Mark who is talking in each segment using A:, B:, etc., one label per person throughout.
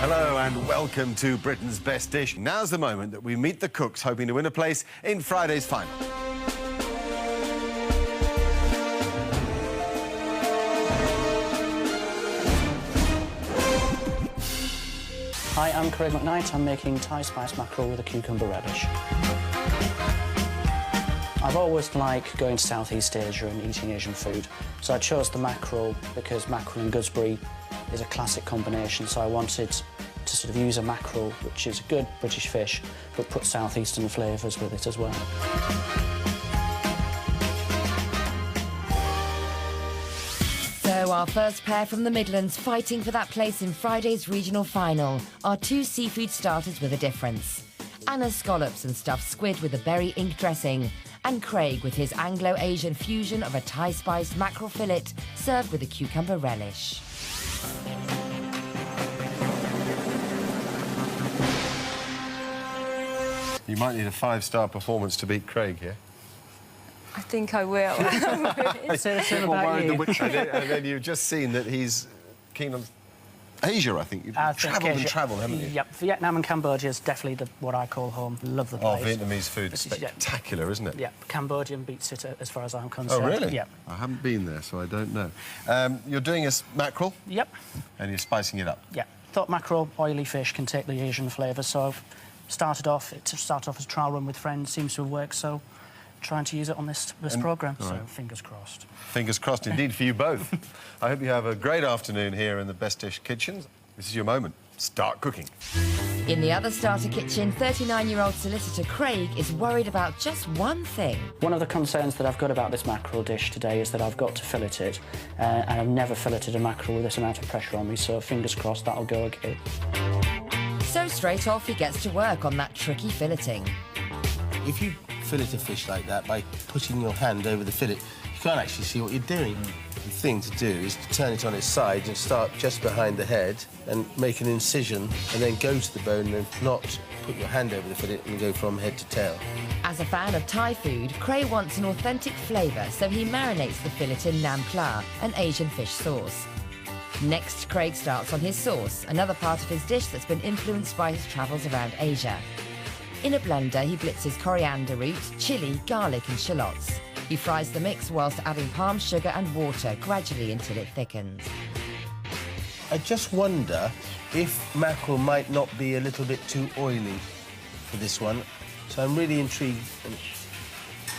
A: Hello and welcome to Britain's Best Dish. Now's the moment that we meet the cooks hoping to win a place in Friday's final.
B: Hi, I'm Craig McKnight. I'm making Thai spice mackerel with a cucumber relish. I've always liked going to Southeast Asia and eating Asian food, so I chose the mackerel because mackerel and gooseberry is a classic combination, so I wanted to sort of use a mackerel, which is a good British fish, but put southeastern flavours with it as well.
C: So our first pair from the Midlands fighting for that place in Friday's regional final are two seafood starters with a difference. Anna's scallops and stuffed squid with a berry ink dressing, and Craig with his Anglo-Asian fusion of a Thai-spiced mackerel fillet served with a cucumber relish.
A: You might need a 5-star performance to beat Craig here.
D: I think I will.
B: Say the same about you.
A: And then you've just seen that he's keen on Asia, I think. You've travelled, haven't you?
B: Yep, Vietnam and Cambodia is definitely what I call home. Love the place.
A: Oh, Vietnamese food is spectacular, isn't it?
B: Yeah, Cambodian beats it as far as I'm concerned.
A: Oh, really?
B: Yeah.
A: I haven't been there, so I don't know. You're doing a mackerel?
B: Yep.
A: And you're spicing it up?
B: Yeah. Thought mackerel, oily fish, can take the Asian flavour, so I've started off as a trial run with friends, seems to have worked, so trying to use it on this programme, so fingers crossed.
A: Fingers crossed indeed for you both. I hope you have a great afternoon here in the Best Dish kitchen. This is your moment. Start cooking.
C: In the other starter kitchen, 39-year-old solicitor Craig is worried about just one thing.
B: One of the concerns that I've got about this mackerel dish today is that I've got to fillet it, and I've never filleted a mackerel with this amount of pressure on me, so fingers crossed that'll go okay.
C: So straight off, he gets to work on that tricky filleting.
E: If you fillet a fish like that by putting your hand over the fillet, you can't actually see what you're doing. The thing to do is to turn it on its side and start just behind the head and make an incision and then go to the bone and not put your hand over the fillet and go from head to tail.
C: As a fan of Thai food, Craig wants an authentic flavour, so he marinates the fillet in nam pla, an Asian fish sauce. Next, Craig starts on his sauce, another part of his dish that's been influenced by his travels around Asia. In a blender, he blitzes coriander root, chilli, garlic and shallots. He fries the mix whilst adding palm sugar and water gradually until it thickens.
E: I just wonder if mackerel might not be a little bit too oily for this one, so I'm really intrigued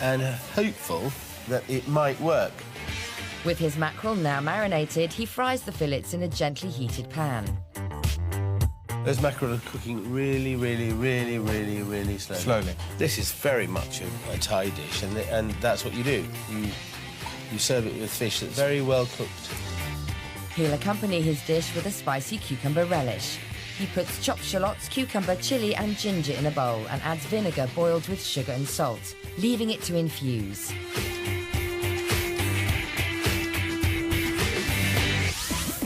E: and hopeful that it might work.
C: With his mackerel now marinated, he fries the fillets in a gently heated pan.
E: Those mackerel are cooking really, really, really, really, really slowly. This is very much a Thai dish, and that's what you do. You serve it with fish that's very well cooked.
C: He'll accompany his dish with a spicy cucumber relish. He puts chopped shallots, cucumber, chilli and ginger in a bowl and adds vinegar boiled with sugar and salt, leaving it to infuse.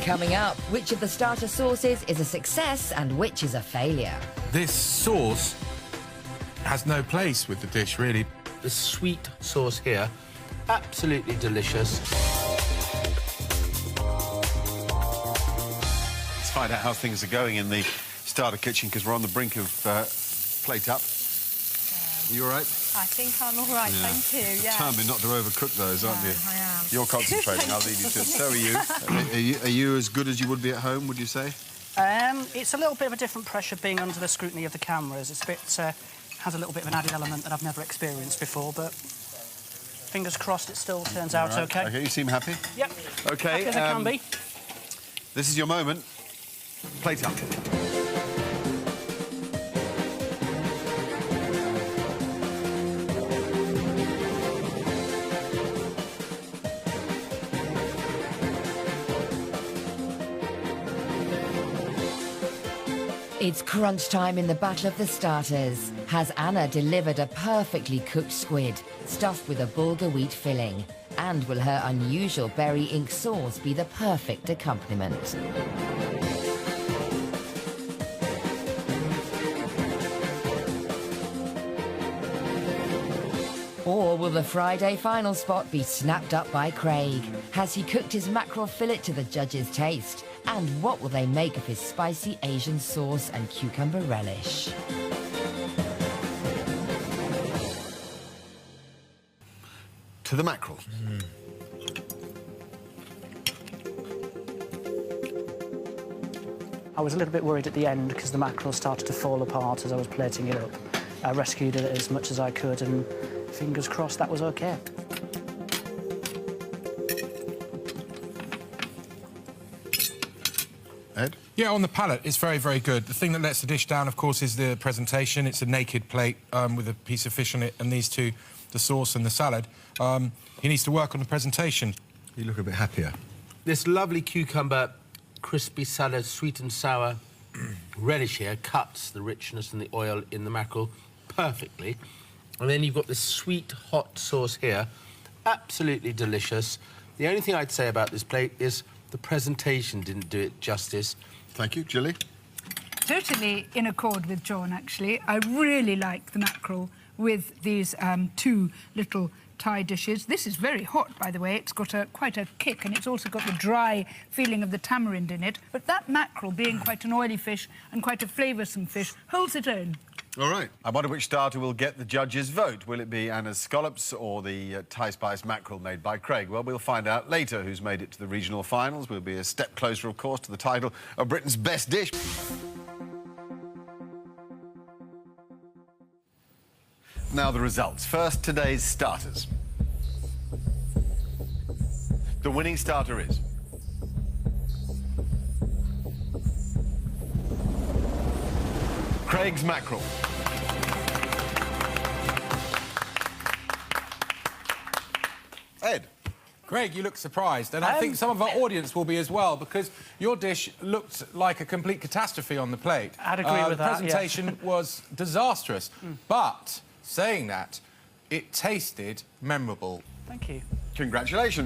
C: Coming up, which of the starter sauces is a success and which is a failure?
F: This sauce has no place with the dish, really.
E: The sweet sauce here, absolutely delicious.
A: Let's find out how things are going in the starter kitchen, because we're on the brink of plate up. Are you all right?
D: I think I'm all right, thank you. Yeah.
A: Determined not to overcook those, aren't you?
D: I am.
A: You're concentrating, I'll leave you to it. So are you. Are you as good as you would be at home, would you say?
B: It's a little bit of a different pressure being under the scrutiny of the cameras. It's a bit, has a little bit of an added element that I've never experienced before, but fingers crossed it still turns out OK.
A: OK, you seem happy?
B: Yep.
A: OK.
B: Happy as I can be.
A: This is your moment. Plate up.
C: It's crunch time in the battle of the starters. Has Anna delivered a perfectly cooked squid, stuffed with a bulgur wheat filling? And will her unusual berry ink sauce be the perfect accompaniment? Or will the Friday final spot be snapped up by Craig? Has he cooked his mackerel fillet to the judges' taste? And what will they make of his spicy Asian sauce and cucumber relish?
A: To the mackerel.
B: I was a little bit worried at the end because the mackerel started to fall apart as I was plating it up. I rescued it as much as I could and fingers crossed that was okay.
A: Ed?
F: Yeah, on the palate, it's very, very good. The thing that lets the dish down, of course, is the presentation. It's a naked plate with a piece of fish on it, and these two, the sauce and the salad. He needs to work on the presentation.
A: You look a bit happier.
E: This lovely cucumber, crispy salad, sweet and sour relish here cuts the richness and the oil in the mackerel perfectly. And then you've got this sweet, hot sauce here. Absolutely delicious. The only thing I'd say about this plate is the presentation didn't do it justice.
A: Thank you. Julie?
G: Totally in accord with John, actually. I really like the mackerel with these two little Thai dishes. This is very hot, by the way. It's got quite a kick, and it's also got the dry feeling of the tamarind in it. But that mackerel, being quite an oily fish and quite a flavoursome fish, holds its own.
A: All right. I wonder which starter will get the judges' vote. Will it be Anna's scallops or the Thai spice mackerel made by Craig? Well, we'll find out later who's made it to the regional finals. We'll be a step closer, of course, to the title of Britain's best dish. Now the results. First, today's starters. The winning starter is... Craig's mackerel. Ed?
F: Craig, you look surprised, and I think some of our audience will be as well, because your dish looked like a complete catastrophe on the plate.
B: I'd agree with that,
F: The presentation was disastrous, but saying that, it tasted memorable.
B: Thank you.
A: Congratulations.